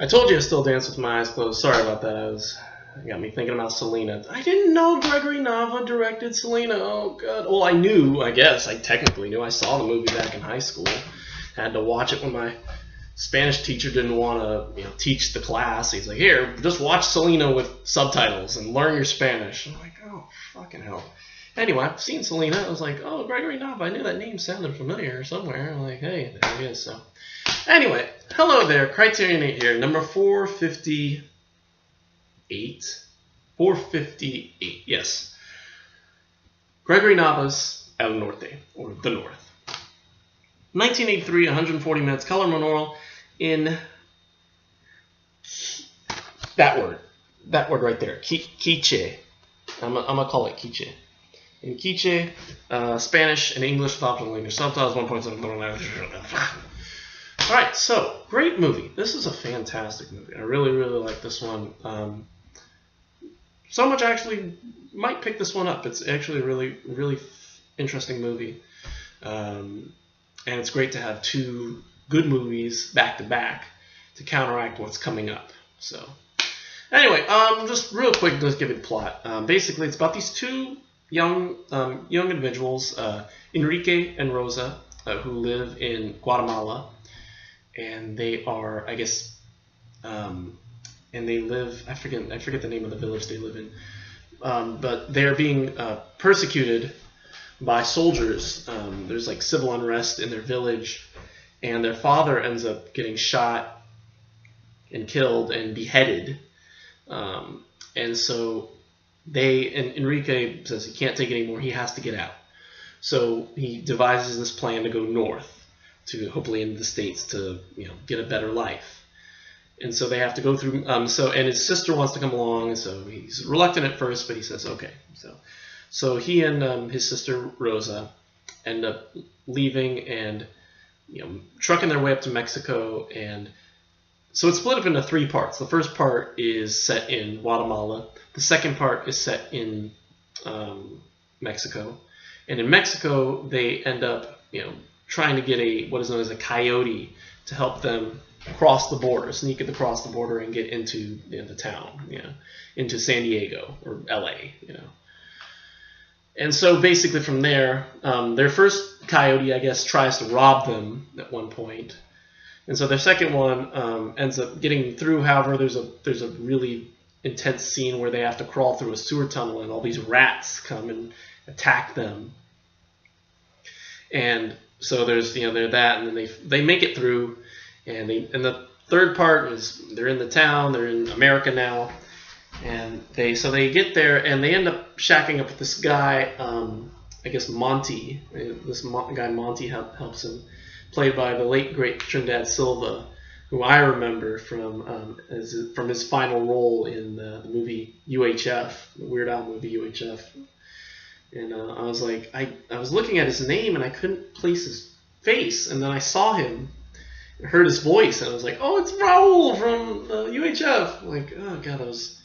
I told you I still dance with my eyes closed. Sorry about that. It got me thinking about Selena. I didn't know Gregory Nava directed Selena. Oh, God. Well, I knew, I guess. I technically knew. I saw the movie back in high school. Had to watch it when my Spanish teacher didn't want to teach the class. He's like, here, just watch Selena with subtitles and learn your Spanish. I'm like, oh, fucking hell. Anyway, I've seen Selena. I was like, oh, Gregory Nava. I knew that name sounded familiar somewhere. I'm like, hey, there he is. So, anyway, hello there. CriterioNate here. Number 458. 458, yes. Gregory Nava's El Norte, or The North. 1983, 140 minutes, color monaural in that word right there, quiche. I'm gonna call it quiche. In quiche, Spanish and English with optional English subtitles, 1.7. All right, so great movie. This is a fantastic movie. I really, really like this one. So much I actually might pick this one up. It's actually a really, really interesting movie. And it's great to have two good movies back to back to counteract what's coming up. So, anyway, just real quick, just give you the plot. Basically, it's about these two young individuals, Enrique and Rosa, who live in Guatemala, and they are, I guess, and they live. I forget the name of the village they live in, but they are being persecuted by soldiers. There's like civil unrest in their village, and their father ends up getting shot and killed and beheaded. And so Enrique says he can't take it anymore. He has to get out. So he devises this plan to go north, to hopefully into the States to get a better life. And so they have to go through. And his sister wants to come along, and so he's reluctant at first, but he says okay. So he and his sister Rosa end up leaving and trucking their way up to Mexico. And so it's split up into three parts. The first part is set in Guatemala. The second part is set in Mexico. And in Mexico, they end up trying to get what is known as a coyote to help them cross the border, sneak across the border and get into the town, into San Diego or LA, And so basically from there, their first coyote, I guess, tries to rob them at one point. And so their second one ends up getting through. However, there's a really intense scene where they have to crawl through a sewer tunnel and all these rats come and attack them. And so there's that, and then they make it through, and the third part is they're in the town, they're in America now. And they get there, and they end up shacking up with this guy, I guess Monty. This guy Monty helps him, played by the late great Trinidad Silva, who I remember from his final role in the movie UHF, the Weird Al movie UHF. And I was like, I was looking at his name and I couldn't place his face, and then I saw him, and heard his voice, and I was like, oh, it's Raul from UHF. I'm like, oh god, that was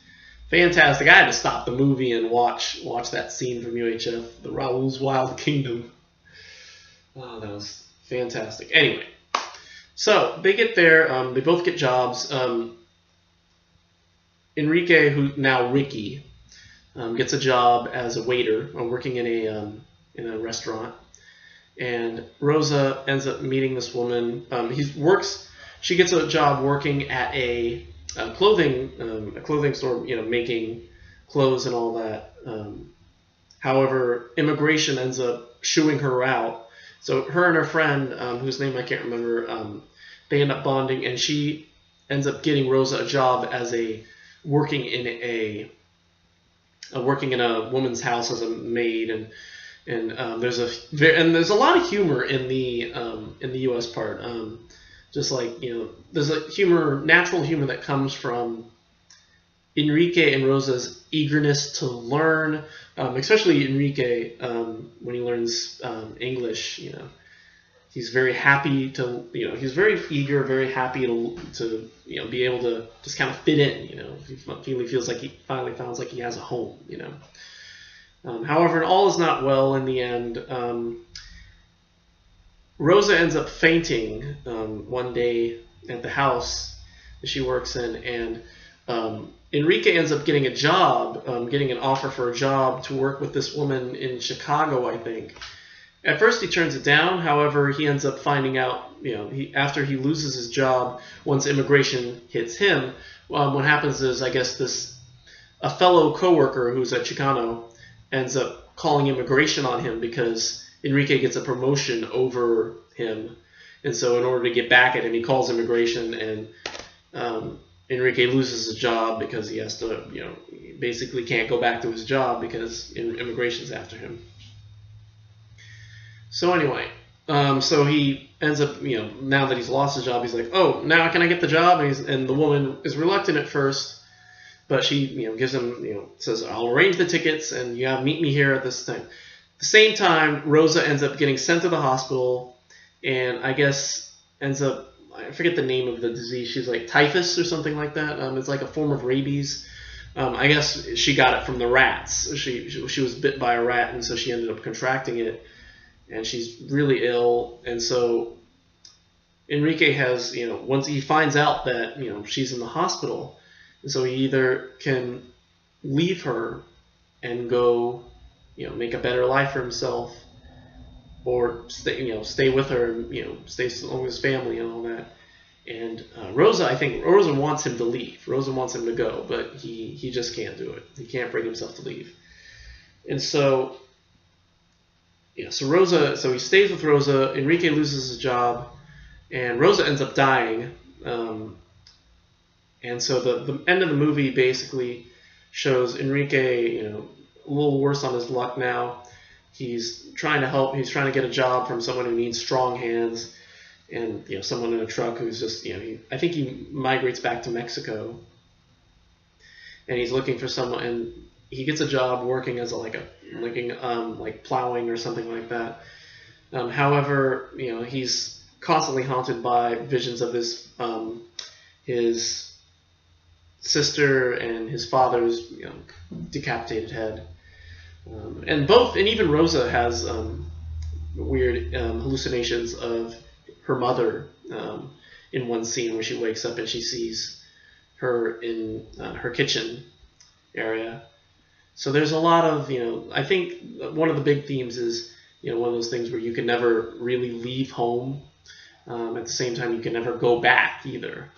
fantastic. I had to stop the movie and watch that scene from UHF, the Raul's Wild Kingdom. Oh, that was fantastic. Anyway, so they get there. They both get jobs. Enrique, who now Ricky, gets a job as a waiter, working in a restaurant. And Rosa ends up meeting this woman. She gets a job working at a clothing store, making clothes and all that. However, immigration ends up shooing her out. So her and her friend, whose name I can't remember, they end up bonding, and she ends up getting Rosa a job as working in a woman's house as a maid, and there's a lot of humor in the U.S. part. Just like, there's a natural humor that comes from Enrique and Rosa's eagerness to learn, especially Enrique, when he learns English, he's very happy to, he's very eager, very happy to be able to just kind of fit in, he feels like he finally feels like he has a home, However, all is not well in the end. Rosa ends up fainting one day at the house that she works in, and Enrique ends up getting a job, getting an offer for a job to work with this woman in Chicago, I think. At first he turns it down, however, he ends up finding out, after he loses his job, once immigration hits him, what happens is, I guess a fellow coworker who's a Chicano ends up calling immigration on him because Enrique gets a promotion over him. And so in order to get back at him, he calls immigration, and Enrique loses his job because he has to, he basically can't go back to his job because immigration's after him. So anyway, so he ends up, now that he's lost his job, he's like, oh, now can I get the job? And the woman is reluctant at first, but she, gives him, says, I'll arrange the tickets and you gotta meet me here at this time. At the same time, Rosa ends up getting sent to the hospital, and I guess ends up, I forget the name of the disease. She's like typhus or something like that. It's like a form of rabies. I guess she got it from the rats. She was bit by a rat, and so she ended up contracting it, and she's really ill. And so Enrique has, once he finds out that, she's in the hospital, and so he either can leave her and go, make a better life for himself, or stay with her, and, stay along with his family and all that. And Rosa wants him to leave. Rosa wants him to go, but he just can't do it. He can't bring himself to leave. And so, so he stays with Rosa. Enrique loses his job, and Rosa ends up dying. And so the end of the movie basically shows Enrique, a little worse on his luck now. He's trying to help. He's trying to get a job from someone who needs strong hands, and someone in a truck who's just I think he migrates back to Mexico, and he's looking for someone, and he gets a job working as like plowing or something like that. However, he's constantly haunted by visions of his sister and his father's decapitated head. And even Rosa has weird hallucinations of her mother in one scene where she wakes up and she sees her in her kitchen area. So there's a lot of, I think one of the big themes is, one of those things where you can never really leave home. At the same time, you can never go back either.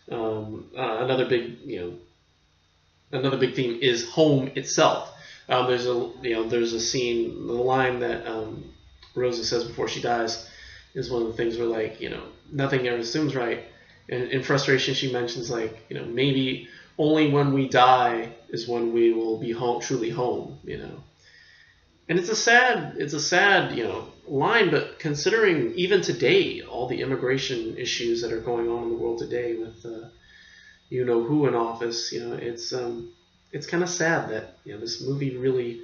Another big theme is home itself. There's a scene, the line that Rosa says before she dies is one of the things where nothing ever seems right, and in frustration she mentions maybe only when we die is when we will be home, truly home, and it's a sad line, but considering even today all the immigration issues that are going on in the world today with who in office, it's kind of sad that this movie really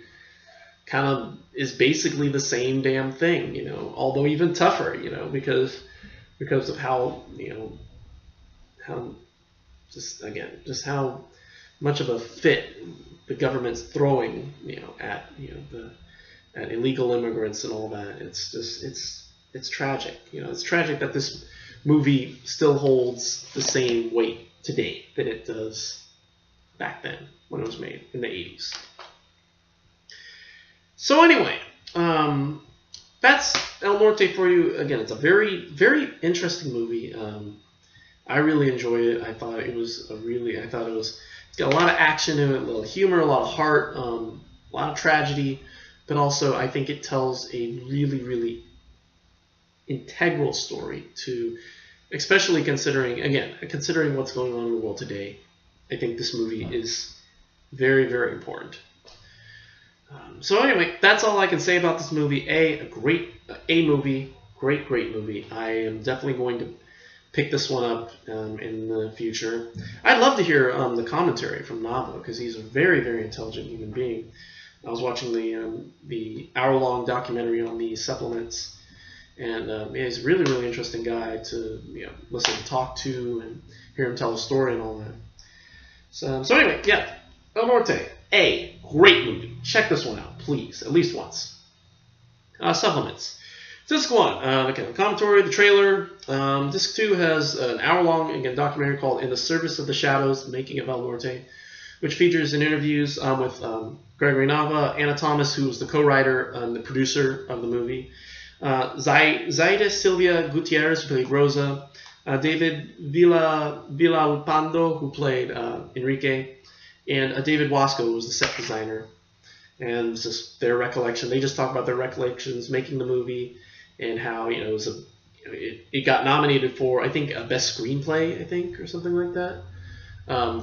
kind of is basically the same damn thing, although even tougher, because of how how much of a fit the government's throwing at at illegal immigrants and all that. It's just it's tragic. It's tragic that this movie still holds the same weight today that it does back then when it was made in the 80s. So anyway, that's El Norte for you. Again, it's a very, very interesting movie. I really enjoyed it. I thought it's got a lot of action in it, a little humor, a lot of heart, a lot of tragedy, but also I think it tells a really, really integral story to, especially considering what's going on in the world today. I think this movie is very, very important. So anyway, that's all I can say about this movie. Great movie. I am definitely going to pick this one up in the future. I'd love to hear the commentary from Nava, because he's a very, very intelligent human being. I was watching the hour-long documentary on the supplements, and he's a really, really interesting guy to listen to, talk to, and hear him tell a story and all that. So anyway, yeah, El Norte, great movie. Check this one out, please, at least once. Supplements. Disc 1, okay, the commentary, the trailer. Disc 2 has an hour-long, again, documentary called In the Service of the Shadows, Making of El Norte, which features in interviews with Gregory Nava, Anna Thomas, who was the co-writer and the producer of the movie, Zaida Silvia Gutierrez, who played Rosa, David Villalpando, who played Enrique, and David Wasco, who was the set designer. And it's just their recollection. They just talk about their recollections making the movie and how it was it got nominated for, I think, a best screenplay, I think, or something like that,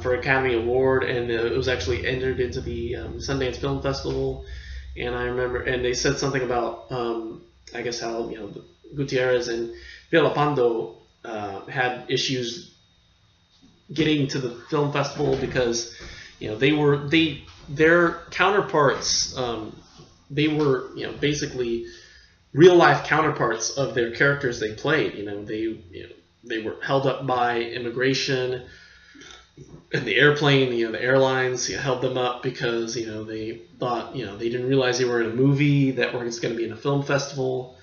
for Academy Award, and it was actually entered into the Sundance Film Festival. And I remember, and they said something about, I guess how Gutierrez and Villalpando had issues getting to the film festival because their counterparts, they were basically real life counterparts of their characters they played. They were held up by immigration and the airplane. The airlines held them up because they thought they didn't realize they were in a movie that was going to be in a film festival.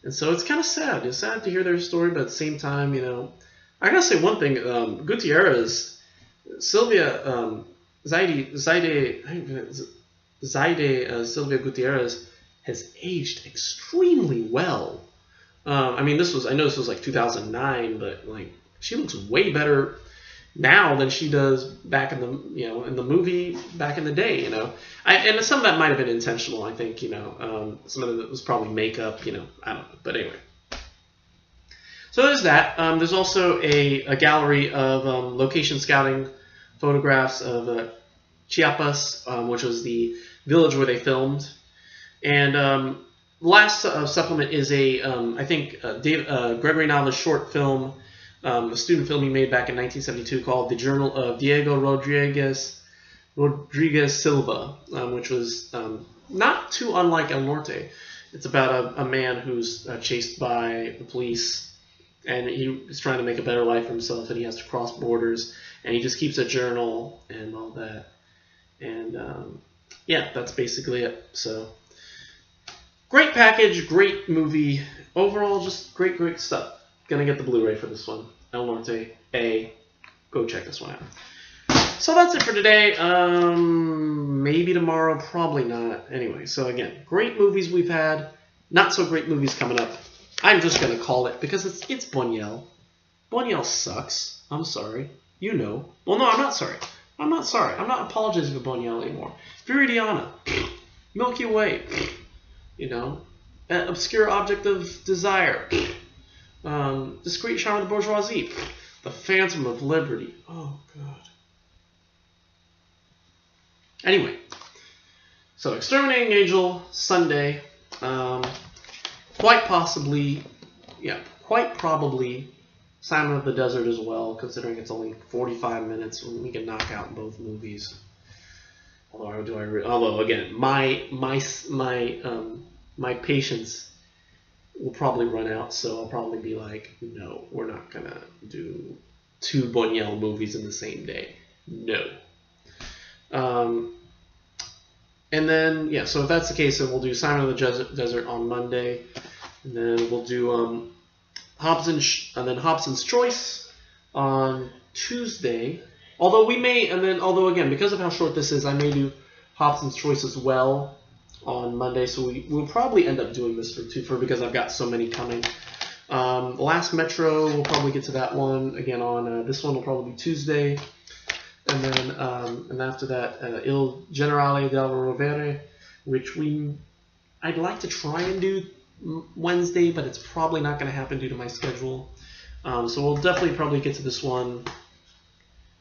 And so it's kind of sad. It's sad to hear their story, but at the same time, I gotta say one thing. Gutierrez, Sylvia, Zaide Sylvia Gutierrez has aged extremely well. I know this was like 2009, but she looks way better now than she does back in the in the movie back in the day. And some of that might have been intentional. I think some of it was probably makeup. I don't know, but anyway. So there's that. There's also a gallery of location scouting photographs of Chiapas, which was the village where they filmed. And last supplement is I think Gregory Nava's short film, a student film he made back in 1972 called The Journal of Diego Rodriguez Silva, which was not too unlike El Norte. It's about a man who's chased by the police, and he is trying to make a better life for himself, and he has to cross borders, and he just keeps a journal and all that. And yeah, that's basically it. So great package, great movie. Overall, just great stuff. Gonna get the Blu-ray for this one. El Norte A. Go check this one out. So that's it for today. Maybe tomorrow, probably not. Anyway, so again, great movies we've had. Not so great movies coming up. I'm just gonna call it because it's Buñuel. Buñuel sucks. I'm sorry. Well, no, I'm not sorry. I'm not apologizing for Buñuel anymore. Viridiana, Milky Way, Obscure Object of Desire, Discreet Charm of the Bourgeoisie, The Phantom of Liberty. Oh, God. Anyway, so Exterminating Angel, Sunday, quite probably Simon of the Desert as well, considering it's only 45 minutes and we can knock out both movies. Although again, my patience will probably run out, so I'll probably be like, no, we're not gonna do 2 Buñuel movies in the same day. No. And then so if that's the case, then we'll do Simon of the Desert on Monday, and then we'll do Hobson's Choice on Tuesday. Although again, because of how short this is, I may do Hobson's Choice as well on Monday. So we'll probably end up doing this because I've got so many coming. Last Metro, we'll probably get to that one again on this one will probably be Tuesday, and then and after that, Il Generale del Rovere, which I'd like to try and do Wednesday, but it's probably not going to happen due to my schedule. So we'll definitely probably get to this one.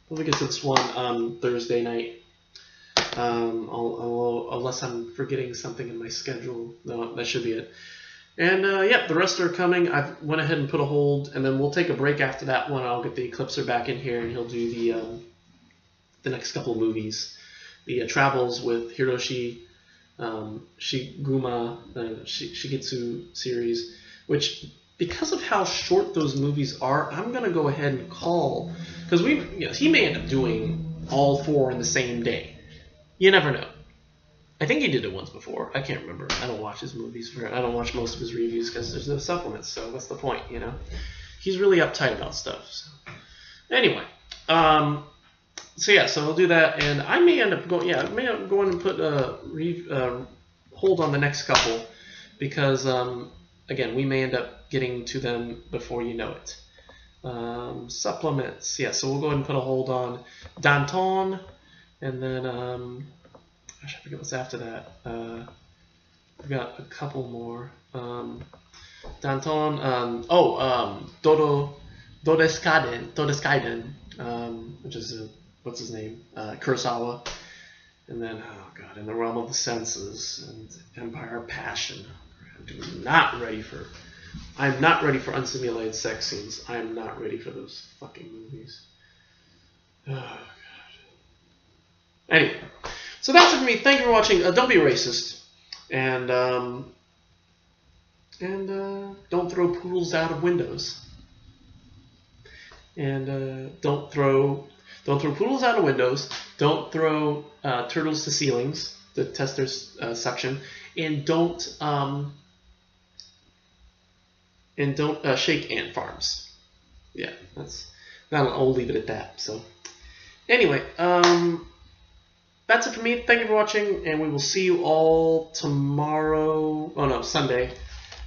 Thursday night. Unless I'm forgetting something in my schedule. No, that should be it. And the rest are coming. I went ahead and put a hold, and then we'll take a break after that one. I'll get the Eclipser back in here, and he'll do the next couple of movies. The Travels with Hiroshi Shiguma, Shigetsu series, which, because of how short those movies are, I'm going to go ahead and call, because he may end up doing all 4 in the same day. You never know. I think he did it once before. I can't remember. I don't watch his movies. I don't watch most of his reviews because there's no supplements. So what's the point, you know? He's really uptight about stuff. So. Anyway, so yeah, so we'll do that, and I may end up going. Yeah, I may end up going and put hold on the next couple because again, we may end up getting to them before you know it. Supplements, yeah. So we'll go ahead and put a hold on Danton, and then gosh, I forget what's after that. We've got a couple more. Danton. Dodeskaiden, which is what's his name? Kurosawa. And then, oh god, In the Realm of the Senses and Empire of Passion. I'm not ready for unsimulated sex scenes. I am not ready for those fucking movies. Oh god. Anyway, so that's it for me. Thank you for watching. Don't be racist, and don't throw poodles out of windows. And don't throw poodles out of windows. Don't throw turtles to ceilings to test their suction, and don't shake ant farms. Yeah, I'll leave it at that. So anyway, that's it for me. Thank you for watching, and we will see you all tomorrow. Oh no, Sunday.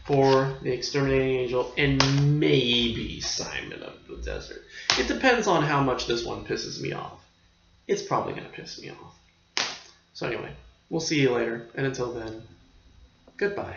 For the Exterminating Angel and maybe Simon of the Desert. It depends on how much this one pisses me off. It's probably going to piss me off. So anyway, we'll see you later. And until then, goodbye.